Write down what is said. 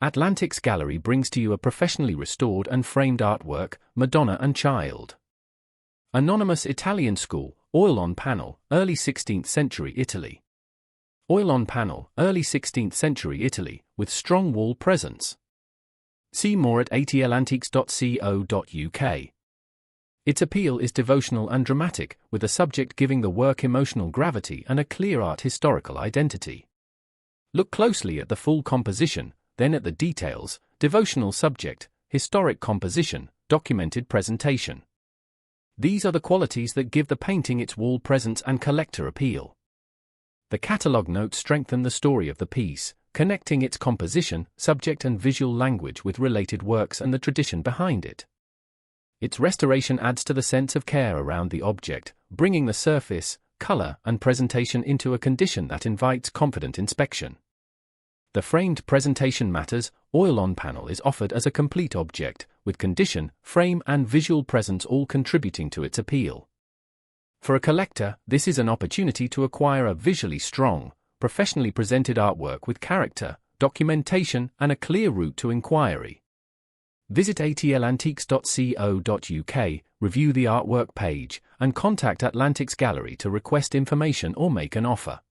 Atlantiques Gallery brings to you a professionally restored and framed artwork, Madonna and Child. Anonymous Italian school, oil on panel, early 16th century Italy. Oil on panel, early 16th century Italy, with strong wall presence. See more at atlantiques.co.uk. Its appeal is devotional and dramatic, with the subject giving the work emotional gravity and a clear art historical identity. Look closely at the full composition, then at the details: devotional subject, historic composition, documented presentation. These are the qualities that give the painting its wall presence and collector appeal. The catalogue notes strengthen the story of the piece, connecting its composition, subject and visual language with related works and the tradition behind it. Its restoration adds to the sense of care around the object, bringing the surface, color, and presentation into a condition that invites confident inspection. The framed presentation matters. Oil on panel is offered as a complete object, with condition, frame, and visual presence all contributing to its appeal. For a collector, this is an opportunity to acquire a visually strong, professionally presented artwork with character, documentation, and a clear route to inquiry. Visit atlantiques.co.uk, review the artwork page, and contact Atlantiques Gallery to request information or make an offer.